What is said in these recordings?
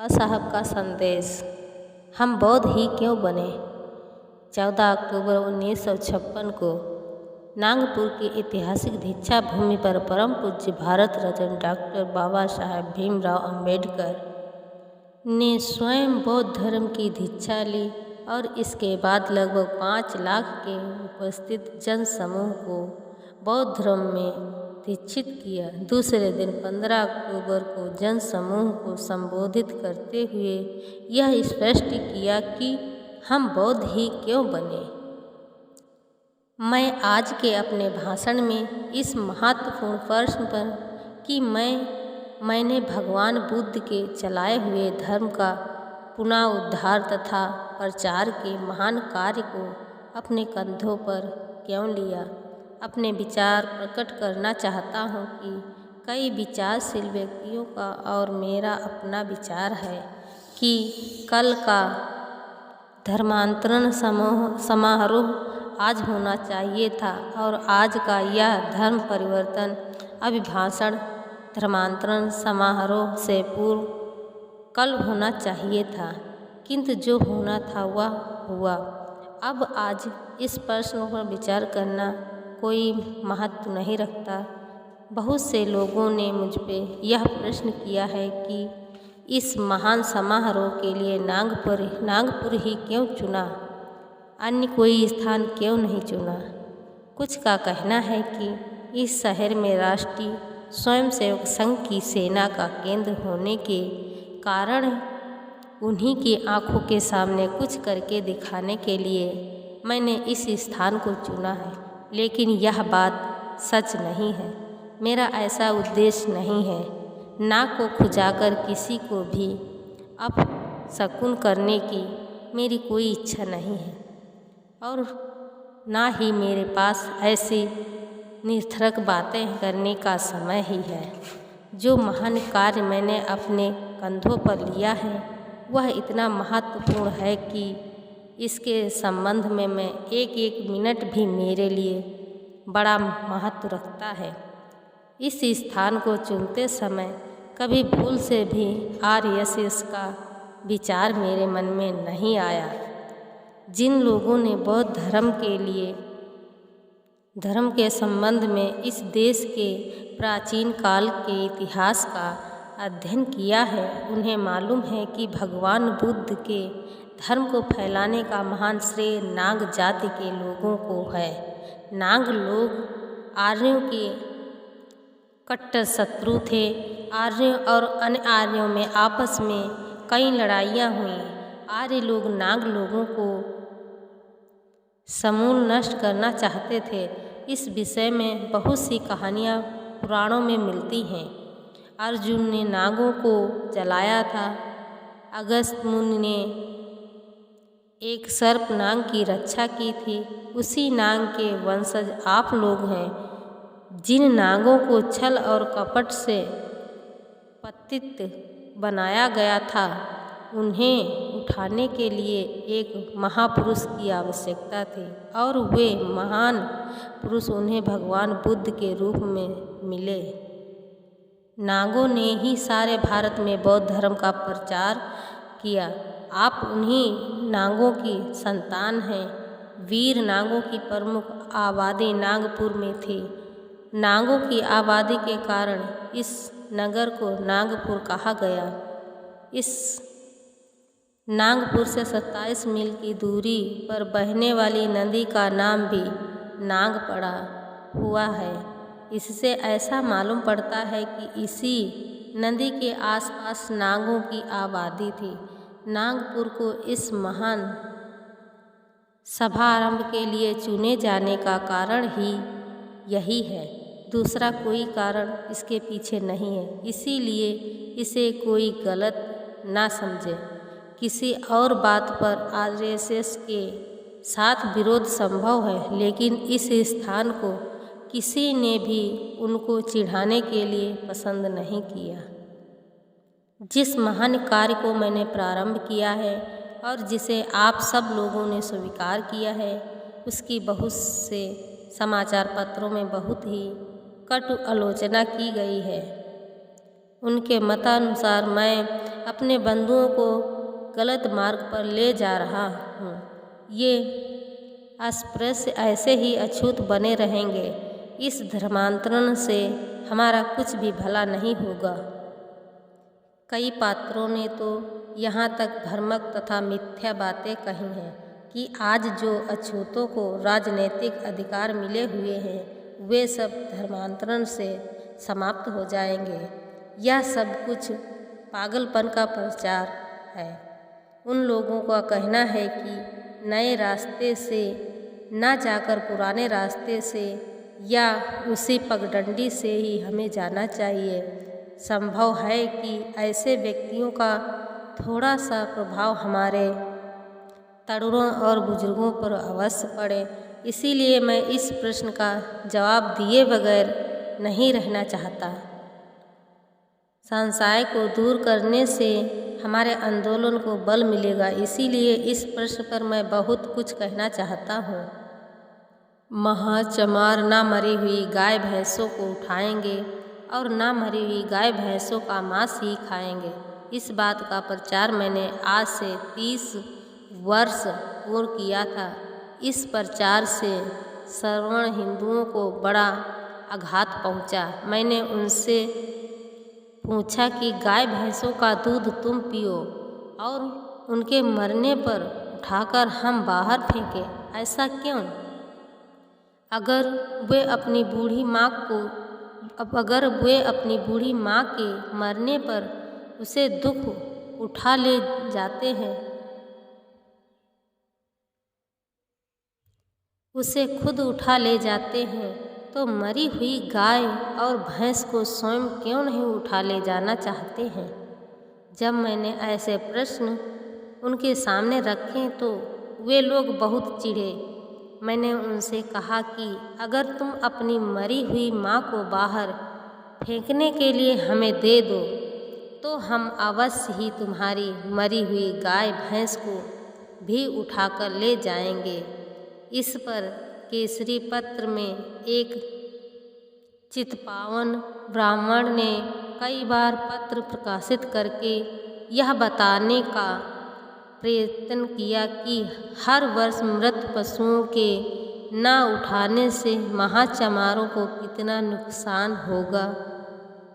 बाबा साहब का संदेश। हम बौद्ध ही क्यों बने। 14 अक्टूबर 1956 को नागपुर की ऐतिहासिक दीक्षा भूमि पर परम पूज्य भारत रत्न डॉक्टर बाबा साहब भीमराव अंबेडकर ने स्वयं बौद्ध धर्म की दीक्षा ली और इसके बाद लगभग 5 लाख के उपस्थित जन समूह को बौद्ध धर्म में दीक्षित किया। दूसरे दिन 15 अक्टूबर को जन समूह को संबोधित करते हुए यह स्पष्ट किया कि हम बौद्ध ही क्यों बने। मैं आज के अपने भाषण में इस महत्वपूर्ण प्रश्न पर कि मैंने भगवान बुद्ध के चलाए हुए धर्म का पुनः उद्धार तथा प्रचार के महान कार्य को अपने कंधों पर क्यों लिया, अपने विचार प्रकट करना चाहता हूँ कि कई विचारशील व्यक्तियों का और मेरा अपना विचार है कि कल का धर्मांतरण समारोह आज होना चाहिए था और आज का यह धर्म परिवर्तन अभिभाषण धर्मांतरण समारोह से पूर्व कल होना चाहिए था, किंतु जो होना था वह हुआ। अब आज इस प्रश्न पर विचार करना कोई महत्व नहीं रखता। बहुत से लोगों ने मुझ पे यह प्रश्न किया है कि इस महान समारोह के लिए नागपुर ही क्यों चुना, अन्य कोई स्थान क्यों नहीं चुना। कुछ का कहना है कि इस शहर में राष्ट्रीय स्वयंसेवक संघ की सेना का केंद्र होने के कारण उन्हीं की आंखों के सामने कुछ करके दिखाने के लिए मैंने इस स्थान को चुना है, लेकिन यह बात सच नहीं है। मेरा ऐसा उद्देश्य नहीं है। नाक को खुजाकर किसी को भी अपशकुन करने की मेरी कोई इच्छा नहीं है और ना ही मेरे पास ऐसी निरर्थक बातें करने का समय ही है। जो महान कार्य मैंने अपने कंधों पर लिया है वह इतना महत्वपूर्ण है कि इसके संबंध में मैं एक मिनट भी मेरे लिए बड़ा महत्व रखता है। इस स्थान को चुनते समय कभी भूल से भी आरएसएस का विचार मेरे मन में नहीं आया। जिन लोगों ने बौद्ध धर्म के संबंध में इस देश के प्राचीन काल के इतिहास का अध्ययन किया है, उन्हें मालूम है कि भगवान बुद्ध के धर्म को फैलाने का महान श्रेय नाग जाति के लोगों को है। नाग लोग आर्यों के कट्टर शत्रु थे। आर्यों और अन्य आर्यों में आपस में कई लड़ाइयाँ हुई। आर्य लोग नाग लोगों को समूल नष्ट करना चाहते थे। इस विषय में बहुत सी कहानियाँ पुराणों में मिलती हैं। अर्जुन ने नागों को जलाया था। अगस्त मुनि ने एक सर्प नाग की रक्षा की थी। उसी नाग के वंशज आप लोग हैं। जिन नागों को छल और कपट से पतित बनाया गया था, उन्हें उठाने के लिए एक महापुरुष की आवश्यकता थी और वे महान पुरुष उन्हें भगवान बुद्ध के रूप में मिले। नागों ने ही सारे भारत में बौद्ध धर्म का प्रचार किया। आप उन्हीं नागों की संतान हैं। वीर नागों की प्रमुख आबादी नागपुर में थी। नागों की आबादी के कारण इस नगर को नागपुर कहा गया। इस नागपुर से 27 मील की दूरी पर बहने वाली नदी का नाम भी नाग पड़ा हुआ है। इससे ऐसा मालूम पड़ता है कि इसी नदी के आसपास नागों की आबादी थी। नागपुर को इस महान समारंभ के लिए चुने जाने का कारण ही यही है। दूसरा कोई कारण इसके पीछे नहीं है। इसीलिए इसे कोई गलत ना समझे। किसी और बात पर आरएसएस के साथ विरोध संभव है, लेकिन इस स्थान को किसी ने भी उनको चिढ़ाने के लिए पसंद नहीं किया। जिस महान कार्य को मैंने प्रारंभ किया है और जिसे आप सब लोगों ने स्वीकार किया है, उसकी बहुत से समाचार पत्रों में बहुत ही कटु आलोचना की गई है। उनके मतानुसार मैं अपने बंधुओं को गलत मार्ग पर ले जा रहा हूँ। ये अस्पृश्य ऐसे ही अछूत बने रहेंगे। इस धर्मांतरण से हमारा कुछ भी भला नहीं होगा। कई पात्रों ने तो यहाँ तक भ्रामक तथा मिथ्या बातें कही हैं कि आज जो अछूतों को राजनीतिक अधिकार मिले हुए हैं वे सब धर्मांतरण से समाप्त हो जाएंगे। यह सब कुछ पागलपन का प्रचार है। उन लोगों का कहना है कि नए रास्ते से न जाकर पुराने रास्ते से या उसी पगडंडी से ही हमें जाना चाहिए। संभव है कि ऐसे व्यक्तियों का थोड़ा सा प्रभाव हमारे तरुणों और बुजुर्गों पर अवश्य पड़े। इसीलिए मैं इस प्रश्न का जवाब दिए बगैर नहीं रहना चाहता। संशय को दूर करने से हमारे आंदोलन को बल मिलेगा। इसीलिए इस प्रश्न पर मैं बहुत कुछ कहना चाहता हूँ। महाचमार ना मरी हुई गाय भैंसों को उठाएंगे और ना मरी हुई गाय भैंसों का मांस ही खाएंगे। इस बात का प्रचार मैंने आज से 30 वर्ष पूर्व किया था। इस प्रचार से सवर्ण हिंदुओं को बड़ा आघात पहुंचा। मैंने उनसे पूछा कि गाय भैंसों का दूध तुम पियो और उनके मरने पर उठाकर हम बाहर फेंके, ऐसा क्यों? अगर वे अपनी बूढ़ी माँ के मरने पर उसे दुख उठा ले जाते हैं, उसे खुद उठा ले जाते हैं, तो मरी हुई गाय और भैंस को स्वयं क्यों नहीं उठा ले जाना चाहते हैं? जब मैंने ऐसे प्रश्न उनके सामने रखे तो वे लोग बहुत चिढ़े। मैंने उनसे कहा कि अगर तुम अपनी मरी हुई माँ को बाहर फेंकने के लिए हमें दे दो तो हम अवश्य ही तुम्हारी मरी हुई गाय भैंस को भी उठाकर ले जाएंगे। इस पर केसरी पत्र में एक चित्पावन ब्राह्मण ने कई बार पत्र प्रकाशित करके यह बताने का प्रयत्न किया कि हर वर्ष मृत पशुओं के न उठाने से महाचमारों को कितना नुकसान होगा।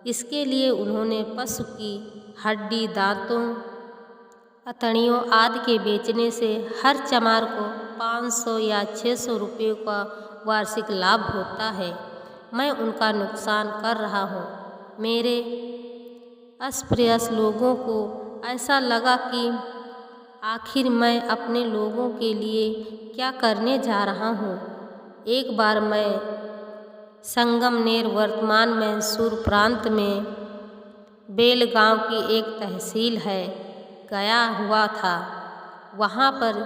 इसके लिए उन्होंने पशु की हड्डी, दांतों, अतड़ियों आदि के बेचने से हर चमार को 500 या 600 रुपये का वार्षिक लाभ होता है। मैं उनका नुकसान कर रहा हूँ। मेरे अस्पृश्य लोगों को ऐसा लगा कि आखिर मैं अपने लोगों के लिए क्या करने जा रहा हूँ। एक बार मैं संगमनेर वर्तमान मैसूर प्रांत में बेलगांव की एक तहसील है गया हुआ था। वहाँ पर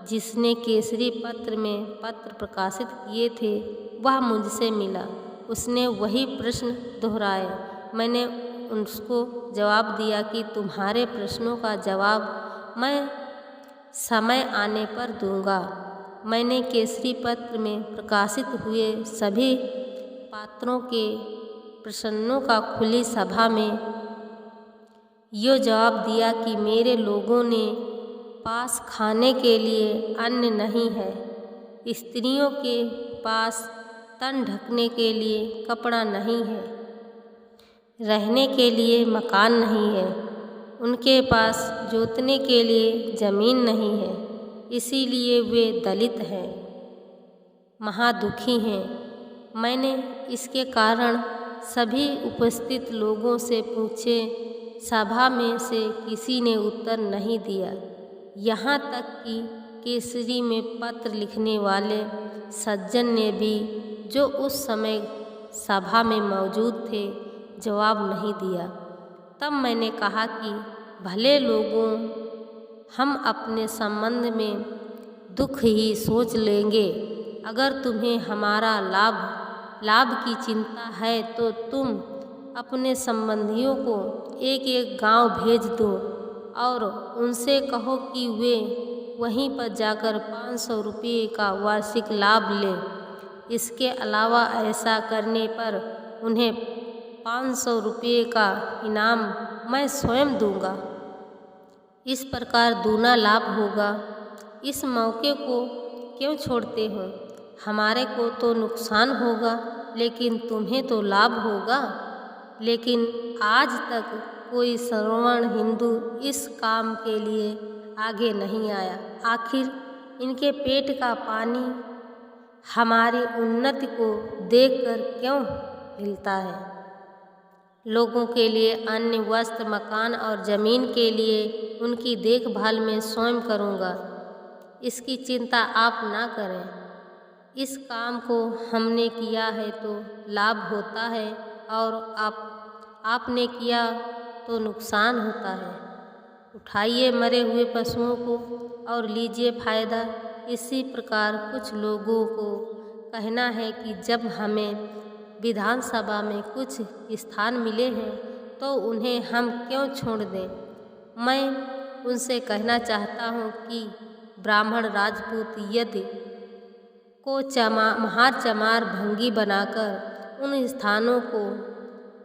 जिसने केसरी पत्र में पत्र प्रकाशित किए थे वह मुझसे मिला। उसने वही प्रश्न दोहराए। मैंने उसको जवाब दिया कि तुम्हारे प्रश्नों का जवाब मैं समय आने पर दूंगा। मैंने केसरी पत्र में प्रकाशित हुए सभी पात्रों के प्रश्नों का खुली सभा में यो जवाब दिया कि मेरे लोगों ने पास खाने के लिए अन्न नहीं है, स्त्रियों के पास तन ढकने के लिए कपड़ा नहीं है, रहने के लिए मकान नहीं है, उनके पास जोतने के लिए ज़मीन नहीं है, इसीलिए वे दलित हैं, महादुखी हैं। मैंने इसके कारण सभी उपस्थित लोगों से पूछे, सभा में से किसी ने उत्तर नहीं दिया। यहाँ तक कि केसरी में पत्र लिखने वाले सज्जन ने भी, जो उस समय सभा में मौजूद थे, जवाब नहीं दिया। तब मैंने कहा कि भले लोगों, हम अपने संबंध में दुख ही सोच लेंगे। अगर तुम्हें हमारा लाभ की चिंता है तो तुम अपने संबंधियों को एक एक गांव भेज दो और उनसे कहो कि वे वहीं पर जाकर 500 रुपये का वार्षिक लाभ लें। इसके अलावा ऐसा करने पर उन्हें 500 रुपये का इनाम मैं स्वयं दूंगा। इस प्रकार दूना लाभ होगा। इस मौके को क्यों छोड़ते हो? हमारे को तो नुकसान होगा, लेकिन तुम्हें तो लाभ होगा। लेकिन आज तक कोई सवर्ण हिंदू इस काम के लिए आगे नहीं आया। आखिर इनके पेट का पानी हमारी उन्नति को देखकर क्यों हिलता है? लोगों के लिए अन्न, वस्त्र, मकान और ज़मीन के लिए उनकी देखभाल मैं स्वयं करूँगा। इसकी चिंता आप ना करें। इस काम को हमने किया है तो लाभ होता है, और आपने किया तो नुकसान होता है। उठाइए मरे हुए पशुओं को और लीजिए फ़ायदा। इसी प्रकार कुछ लोगों को कहना है कि जब हमें विधानसभा में कुछ स्थान मिले हैं तो उन्हें हम क्यों छोड़ दें। मैं उनसे कहना चाहता हूँ कि ब्राह्मण राजपूत यदि को महार चमार भंगी बनाकर उन स्थानों को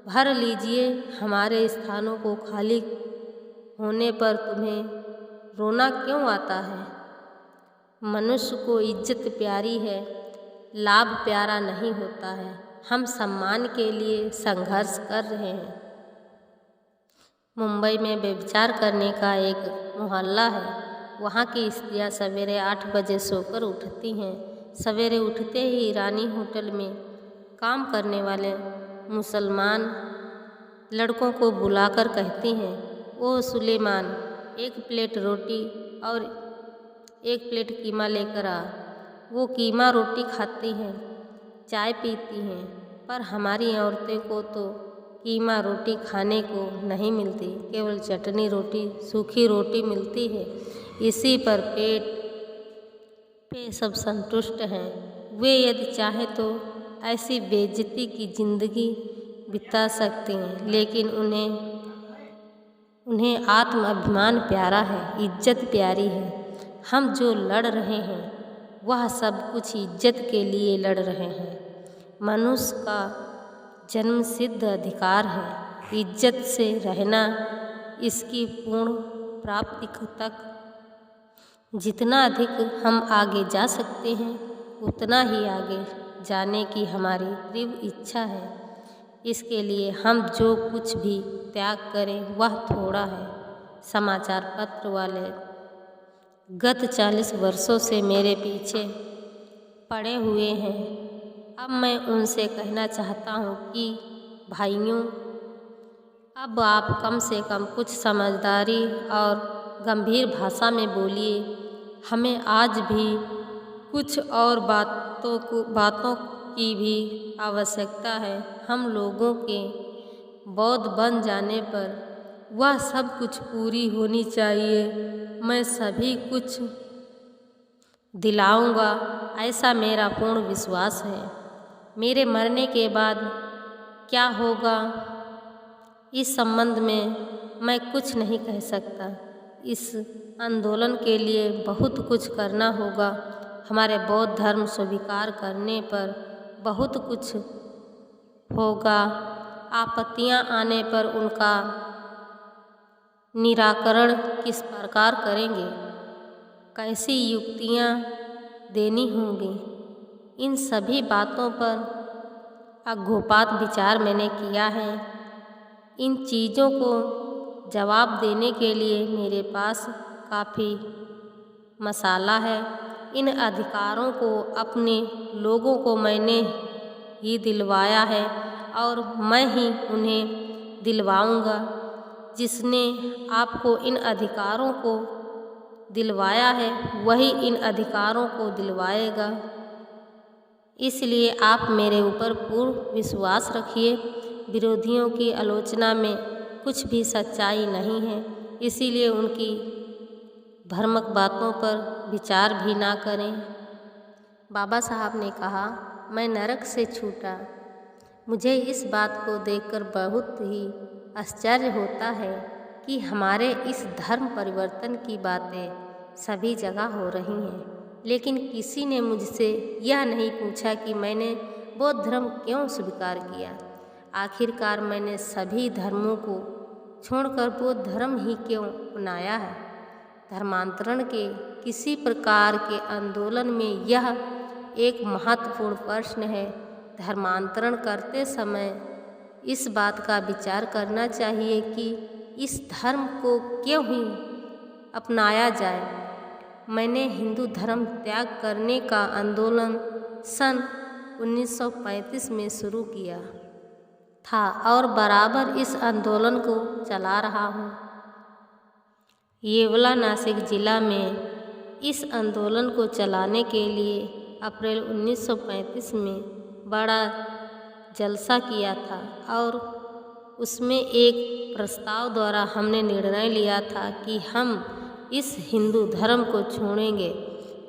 भर लीजिए। हमारे स्थानों को खाली होने पर तुम्हें रोना क्यों आता है? मनुष्य को इज्जत प्यारी है, लाभ प्यारा नहीं होता है। हम सम्मान के लिए संघर्ष कर रहे हैं। मुंबई में व्यभिचार करने का एक मोहल्ला है। वहाँ की स्त्रियाँ सवेरे 8 बजे सोकर उठती हैं। सवेरे उठते ही ईरानी होटल में काम करने वाले मुसलमान लड़कों को बुलाकर कहती हैं, ओ सुलेमान, 1 प्लेट रोटी और 1 प्लेट कीमा लेकर आ। वो कीमा रोटी खाती हैं, चाय पीती हैं, पर हमारी औरतें को तो कीमा रोटी खाने को नहीं मिलती, केवल चटनी रोटी, सूखी रोटी मिलती है। इसी पर पेट पे सब संतुष्ट हैं। वे यदि चाहे तो ऐसी बेइज्जती की जिंदगी बिता सकते हैं, लेकिन उन्हें आत्म अभिमान प्यारा है, इज्जत प्यारी है। हम जो लड़ रहे हैं वह सब कुछ इज्जत के लिए लड़ रहे हैं। मनुष्य का जन्म सिद्ध अधिकार है इज्जत से रहना। इसकी पूर्ण प्राप्ति तक जितना अधिक हम आगे जा सकते हैं उतना ही आगे जाने की हमारी तीव्र इच्छा है। इसके लिए हम जो कुछ भी त्याग करें वह थोड़ा है। समाचार पत्र वाले गत 40 वर्षों से मेरे पीछे पड़े हुए हैं। अब मैं उनसे कहना चाहता हूँ कि भाइयों, अब आप कम से कम कुछ समझदारी और गंभीर भाषा में बोलिए। हमें आज भी कुछ और बातों की भी आवश्यकता है। हम लोगों के बौद्ध बन जाने पर वह सब कुछ पूरी होनी चाहिए। मैं सभी कुछ दिलाऊंगा, ऐसा मेरा पूर्ण विश्वास है। मेरे मरने के बाद क्या होगा इस संबंध में मैं कुछ नहीं कह सकता। इस आंदोलन के लिए बहुत कुछ करना होगा। हमारे बौद्ध धर्म स्वीकार करने पर बहुत कुछ होगा। आपत्तियां आने पर उनका निराकरण किस प्रकार करेंगे, कैसी युक्तियां देनी होंगी, इन सभी बातों पर अघोपात विचार मैंने किया है। इन चीज़ों को जवाब देने के लिए मेरे पास काफ़ी मसाला है। इन अधिकारों को अपने लोगों को मैंने ही दिलवाया है और मैं ही उन्हें दिलवाऊंगा। जिसने आपको इन अधिकारों को दिलवाया है वही इन अधिकारों को दिलवाएगा। इसलिए आप मेरे ऊपर पूर्ण विश्वास रखिए। विरोधियों की आलोचना में कुछ भी सच्चाई नहीं है, इसीलिए उनकी भ्रामक बातों पर विचार भी ना करें। बाबा साहब ने कहा, मैं नरक से छूटा। मुझे इस बात को देखकर बहुत ही आश्चर्य होता है कि हमारे इस धर्म परिवर्तन की बातें सभी जगह हो रही हैं, लेकिन किसी ने मुझसे यह नहीं पूछा कि मैंने बौद्ध धर्म क्यों स्वीकार किया। आखिरकार मैंने सभी धर्मों को छोड़कर बौद्ध धर्म ही क्यों अपनाया है। धर्मांतरण के किसी प्रकार के आंदोलन में यह एक महत्वपूर्ण प्रश्न है। धर्मांतरण करते समय इस बात का विचार करना चाहिए कि इस धर्म को क्यों ही अपनाया जाए। मैंने हिंदू धर्म त्याग करने का आंदोलन सन 1935 में शुरू किया था और बराबर इस आंदोलन को चला रहा हूँ। येवला नासिक जिला में इस आंदोलन को चलाने के लिए अप्रैल 1935 में बड़ा जलसा किया था और उसमें एक प्रस्ताव द्वारा हमने निर्णय लिया था कि हम इस हिंदू धर्म को छोड़ेंगे।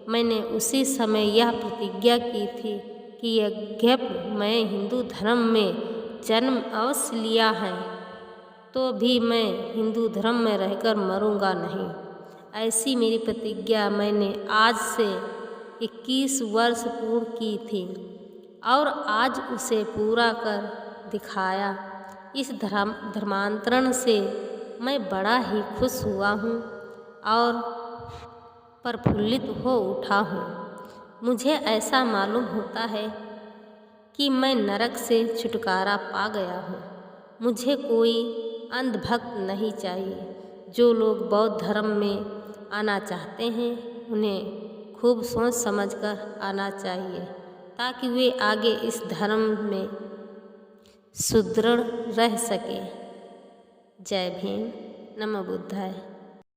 मैंने उसी समय यह प्रतिज्ञा की थी कि यद्यपि मैं हिंदू धर्म में जन्म अवश्य लिया है तो भी मैं हिंदू धर्म में रहकर मरूंगा नहीं। ऐसी मेरी प्रतिज्ञा मैंने आज से 21 वर्ष पूर्ण की थी और आज उसे पूरा कर दिखाया। इस धर्मांतरण से मैं बड़ा ही खुश हुआ हूँ और प्रफुल्लित हो उठा हूँ। मुझे ऐसा मालूम होता है कि मैं नरक से छुटकारा पा गया हूँ। मुझे कोई अंधभक्त नहीं चाहिए। जो लोग बौद्ध धर्म में आना चाहते हैं उन्हें खूब सोच समझकर आना चाहिए ताकि वे आगे इस धर्म में सुदृढ़ रह सके। जय भीम। नमो बुद्धाय।